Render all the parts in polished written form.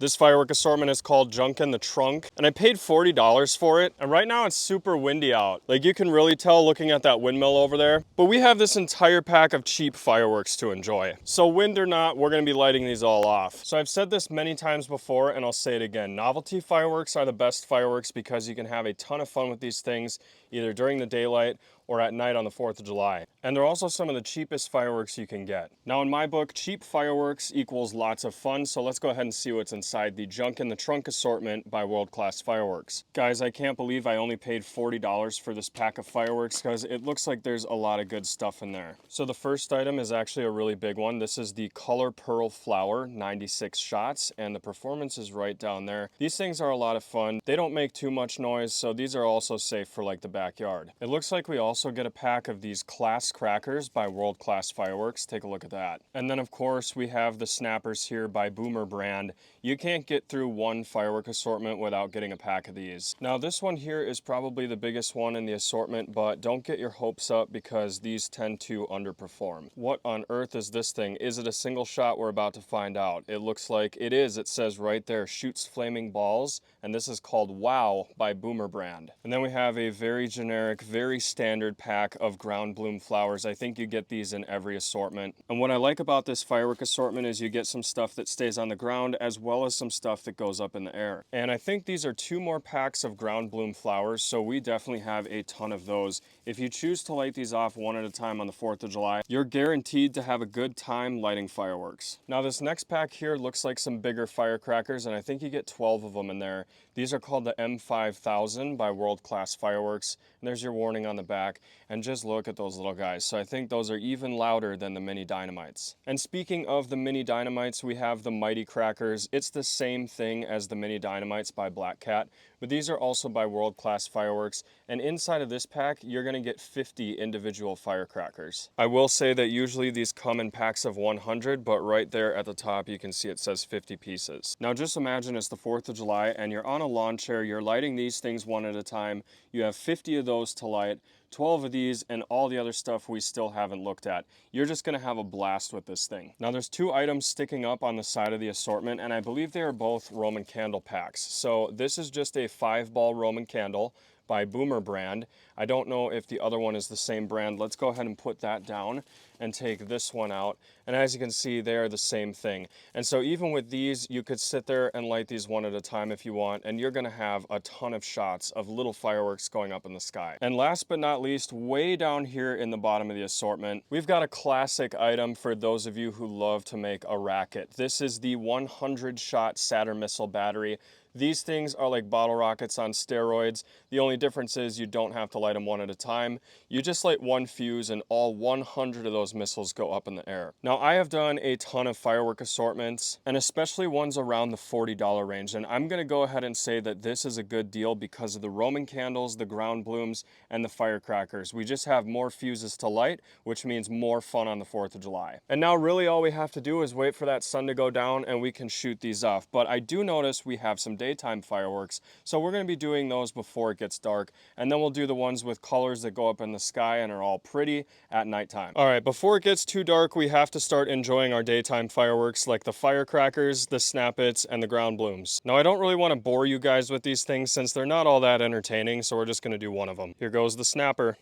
This firework assortment is called Junk in the Trunk, and I paid $40 for it. And right now it's super windy out. Like you can really tell looking at that windmill over there. But we have this entire pack of cheap fireworks to enjoy. So wind or not, we're gonna be lighting these all off. So I've said this many times before, and I'll say it again. Novelty fireworks are the best fireworks because you can have a ton of fun with these things, either during the daylight or at night on the 4th of July. And they're also some of the cheapest fireworks you can get. Now in my book, cheap fireworks equals lots of fun, so let's go ahead and see what's inside the Junk in the Trunk assortment by World Class Fireworks. Guys, I can't believe I only paid $40 for this pack of fireworks because it looks like there's a lot of good stuff in there. So the first item is actually a really big one. This is the Color Pearl Flower, 96 shots, and the performance is right down there. These things are a lot of fun. They don't make too much noise, so these are also safe for like the backyard. It looks like we also get a pack of these Class Crackers by World Class Fireworks. Take a look at that. And then of course we have the snappers here by Boomer brand. You can't get through one firework assortment without getting a pack of these. Now this one here is probably the biggest one in the assortment, but don't get your hopes up because these tend to underperform. What on earth is this thing? Is it a single shot? We're about to find out. It looks like it is. It says right there, shoots flaming balls, and this is called Wow by Boomer brand. And then we have a very generic, very standard pack of ground bloom flowers. I think you get these in every assortment. And what I like about this firework assortment is you get some stuff that stays on the ground as well as some stuff that goes up in the air. And I think these are 2 more packs of ground bloom flowers, so we definitely have a ton of those. If you choose to light these off one at a time on the 4th of July, you're guaranteed to have a good time lighting fireworks. Now this next pack here looks like some bigger firecrackers, and I think you get 12 of them in there. These are called the M5000 by World Class Fireworks, and there's your warning on the back. And just look at those little guys. So I think those are even louder than the mini dynamites. And speaking of the mini dynamites, we have the Mighty Crackers. It's the same thing as the mini dynamites by Black Cat, but these are also by World Class Fireworks. And inside of this pack, you're gonna get 50 individual firecrackers. I will say that usually these come in packs of 100, but right there at the top, you can see it says 50 pieces. Now just imagine it's the 4th of July and you're on a lawn chair, you're lighting these things one at a time. You have 50 of those to light, 12 of these, and all the other stuff we still haven't looked at. You're just gonna have a blast with this thing. Now there's 2 items sticking up on the side of the assortment, and I believe they are both Roman candle packs. So this is just a 5-ball Roman candle by Boomer brand. I don't know if the other one is the same brand. Let's go ahead and put that down and take this one out. And as you can see, they are the same thing. And so even with these, you could sit there and light these one at a time if you want, and you're gonna have a ton of shots of little fireworks going up in the sky. And last but not least, way down here in the bottom of the assortment, we've got a classic item for those of you who love to make a racket. This is the 100-shot Saturn missile battery. These things are like bottle rockets on steroids. The only difference is you don't have to light them one at a time. You just light one fuse and all 100 of those missiles go up in the air. Now I have done a ton of firework assortments, and especially ones around the $40 range, and I'm gonna go ahead and say that this is a good deal because of the Roman candles, the ground blooms, and the firecrackers. We just have more fuses to light, which means more fun on the 4th of July. And now really all we have to do is wait for that sun to go down and we can shoot these off. But I do notice we have some daytime fireworks, so we're gonna be doing those before it gets dark, and then we'll do the ones with colors that go up in the sky and are all pretty at nighttime. All right, before it gets too dark, we have to start enjoying our daytime fireworks like the firecrackers, the snappets, and the ground blooms. Now I don't really want to bore you guys with these things since they're not all that entertaining, so we're just gonna do one of them. Here goes the snapper.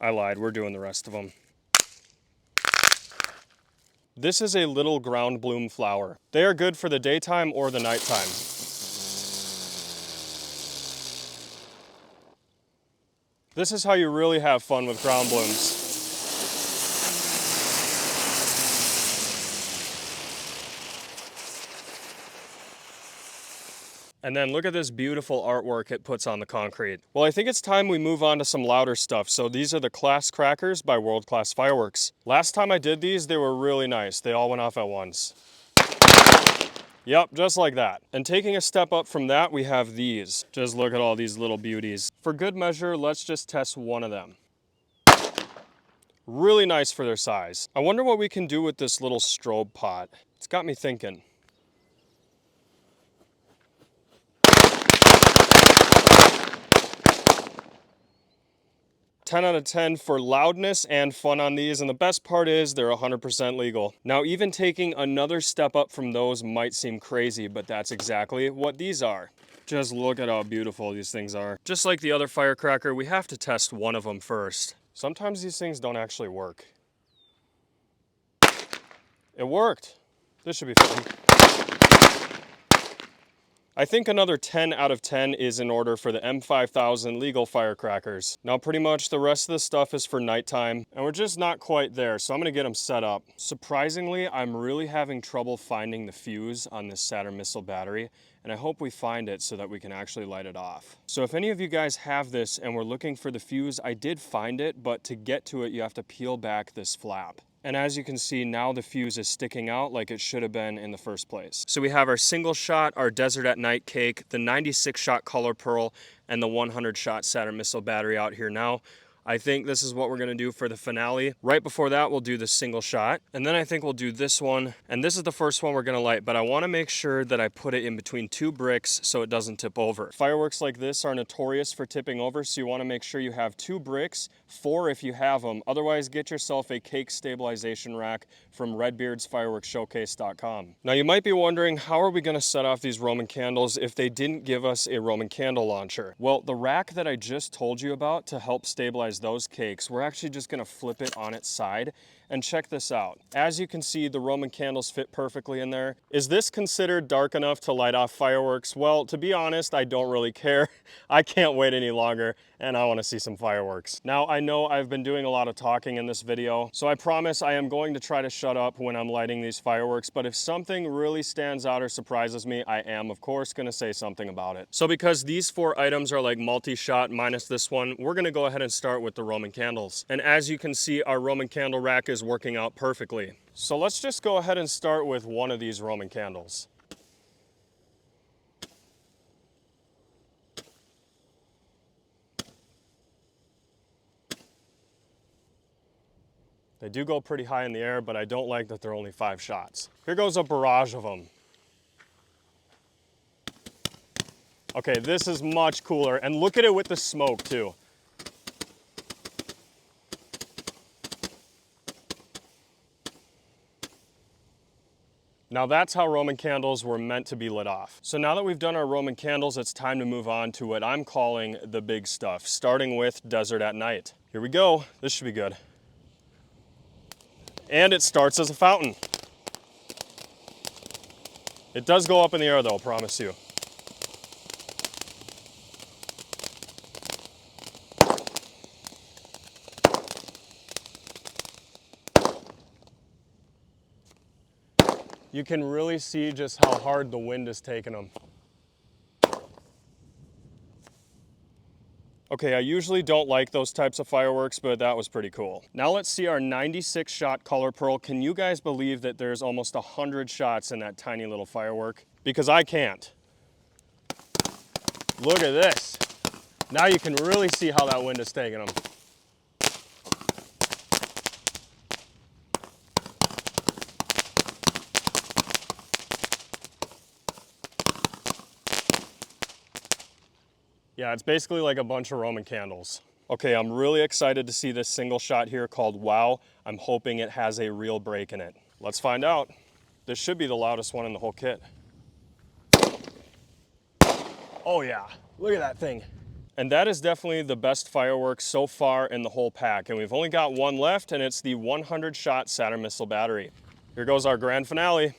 I lied, we're doing the rest of them. This is a little ground bloom flower. They are good for the daytime or the nighttime. This is how you really have fun with ground blooms. And then look at this beautiful artwork it puts on the concrete. Well, I think it's time we move on to some louder stuff. So these are the Class Crackers by World Class Fireworks. Last time I did these, they were really nice. They all went off at once. Yep, just like that. And taking a step up from that, we have these. Just look at all these little beauties. For good measure, let's just test one of them. Really nice for their size. I wonder what we can do with this little strobe pot. It's got me thinking. 10 out of 10 for loudness and fun on these, and the best part is they're 100% legal. Now, even taking another step up from those might seem crazy, but that's exactly what these are. Just look at how beautiful these things are. Just like the other firecracker, we have to test one of them first. Sometimes these things don't actually work. It worked. This should be fun. I think another 10 out of 10 is in order for the M5000 legal firecrackers. Now pretty much the rest of the stuff is for nighttime, and we're just not quite there, so I'm gonna get them set up. Surprisingly, I'm really having trouble finding the fuse on this Saturn missile battery, and I hope we find it so that we can actually light it off. So if any of you guys have this and we're looking for the fuse, I did find it, but to get to it, you have to peel back this flap. And as you can see, now the fuse is sticking out like it should have been in the first place. So we have our single shot, our Desert at Night cake, the 96 shot Color Pearl, and the 100 shot Saturn missile battery out here now. I think this is what we're gonna do for the finale. Right before that, we'll do the single shot. And then I think we'll do this one. And this is the first one we're gonna light, but I wanna make sure that I put it in between 2 bricks so it doesn't tip over. Fireworks like this are notorious for tipping over, so you wanna make sure you have 2 bricks, 4 if you have them. Otherwise, get yourself a cake stabilization rack from redbeardsfireworksshowcase.com. Now you might be wondering, how are we gonna set off these Roman candles if they didn't give us a Roman candle launcher? Well, the rack that I just told you about to help stabilize those cakes, we're actually just gonna flip it on its side. And check this out. As you can see, the Roman candles fit perfectly in there. Is this considered dark enough to light off fireworks? Well, to be honest, I don't really care. I can't wait any longer, and I wanna see some fireworks. Now, I know I've been doing a lot of talking in this video, so I promise I am going to try to shut up when I'm lighting these fireworks, but if something really stands out or surprises me, I am, of course, gonna say something about it. So because these 4 items are like multi-shot minus this one, we're gonna go ahead and start with the Roman candles. And as you can see, our Roman candle rack is working out perfectly. So let's just go ahead and start with one of these Roman candles. They do go pretty high in the air, but I don't like that they're only 5 shots. Here goes a barrage of them. Okay, this is much cooler, and look at it with the smoke too. Now that's how Roman candles were meant to be lit off. So now that we've done our Roman candles, it's time to move on to what I'm calling the big stuff, starting with Desert at Night. Here we go, this should be good. And it starts as a fountain. It does go up in the air though, I promise you. You can really see just how hard the wind is taking them. Okay, I usually don't like those types of fireworks, but that was pretty cool. Now let's see our 96 shot Color Pearl. Can you guys believe that there's almost 100 shots in that tiny little firework? Because I can't. Look at this. Now you can really see how that wind is taking them. Yeah, it's basically like a bunch of Roman candles. Okay, I'm really excited to see this single shot here called Wow. I'm hoping it has a real break in it. Let's find out. This should be the loudest one in the whole kit. Oh yeah, look at that thing. And that is definitely the best fireworks so far in the whole pack. And we've only got one left, and it's the 100 shot Saturn missile battery. Here goes our grand finale.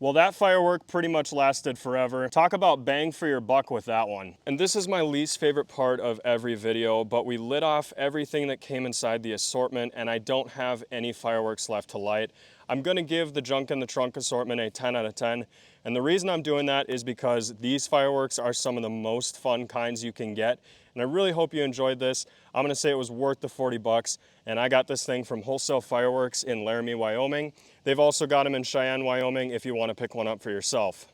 Well, that firework pretty much lasted forever. Talk about bang for your buck with that one. And this is my least favorite part of every video, but we lit off everything that came inside the assortment and I don't have any fireworks left to light. I'm gonna give the junk in the trunk assortment a 10 out of 10. And the reason I'm doing that is because these fireworks are some of the most fun kinds you can get. And I really hope you enjoyed this. I'm gonna say it was worth the 40 bucks. And I got this thing from Wholesale Fireworks in Laramie, Wyoming. They've also got them in Cheyenne, Wyoming if you wanna pick one up for yourself.